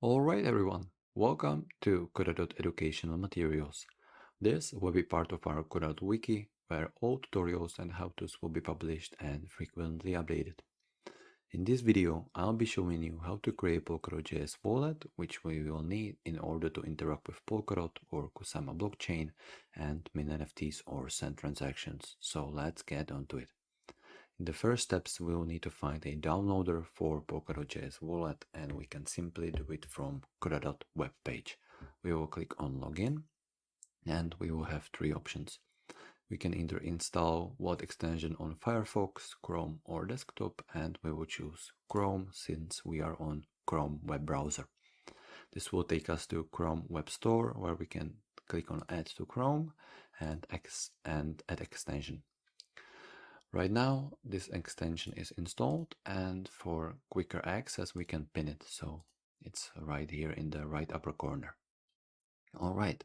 Alright everyone, welcome to KodaDot educational materials. This will be part of our KodaDot wiki where all tutorials and how-tos will be published and frequently updated. In this video, I'll be showing you how to create polkadot.js wallet, which we will need in order to interact with Polkadot or Kusama blockchain and mint NFTs or send transactions. So let's get onto it. In the first steps, we will need to find a downloader for polkadot.js wallet, and we can simply do it from KodaDot web page. We will click on login and we will have three options. We can either install wallet extension on Firefox, Chrome or desktop, and we will choose Chrome since we are on Chrome web browser. This will take us to Chrome Web Store where we can click on Add to Chrome and add extension. Right now, this extension is installed, and for quicker access, we can pin it. So it's right here in the right upper corner. All right.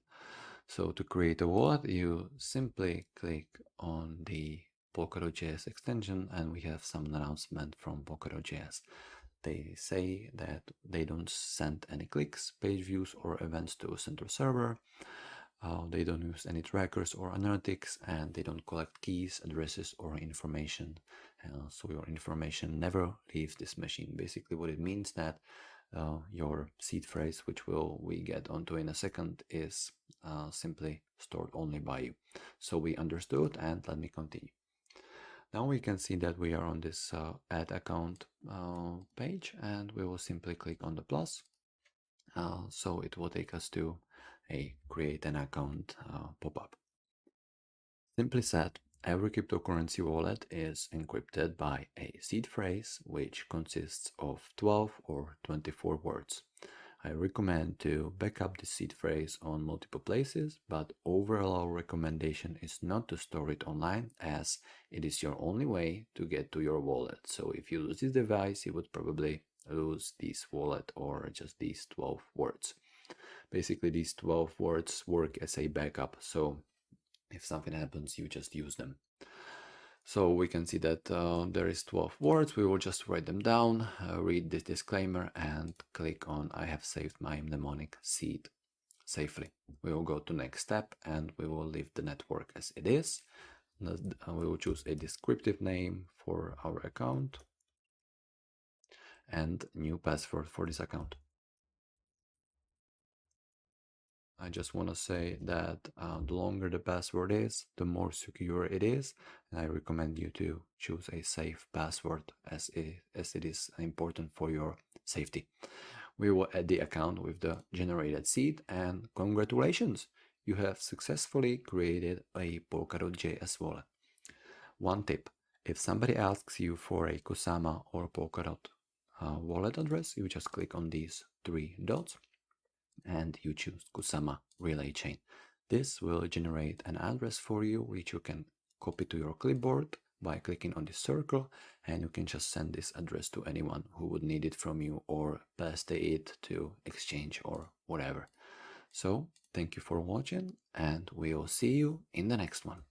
So to create a wallet, you simply click on the polkadot.js extension, and we have some announcement from polkadot.js. They say that they don't send any clicks, page views, or events to a central server. They don't use any trackers or analytics, and they don't collect keys, addresses, or information. So your information never leaves this machine. Basically, what it means that your seed phrase, which we get onto in a second, is simply stored only by you. So we understood, and let me continue. Now we can see that we are on this add account page, and we will simply click on the plus. So it will take us to a create an account pop-up. Simply said, every cryptocurrency wallet is encrypted by a seed phrase which consists of 12 or 24 words. I recommend to back up the seed phrase on multiple places, but overall recommendation is not to store it online, as it is your only way to get to your wallet. So if you lose this device, you would probably lose this wallet or just these 12 words. Basically, these 12 words work as a backup, so if something happens, you just use them. So we can see that there is 12 words. We will just write them down, read this disclaimer, and click on I have saved my mnemonic seed safely. We will go to next step, and we will leave the network as it is. We will choose a descriptive name for our account and new password for this account. I just want to say that the longer the password is, the more secure it is, and I recommend you to choose a safe password as it is important for your safety. We will add the account with the generated seed, and congratulations! You have successfully created a polkadot.js wallet. One tip: if somebody asks you for a Kusama or Polkadot wallet address, you just click on these three dots and you choose Kusama relay chain. This will generate an address for you, which you can copy to your clipboard by clicking on this circle, and you can just send this address to anyone who would need it from you, or paste it to exchange or whatever. So thank you for watching, and we will see you in the next one.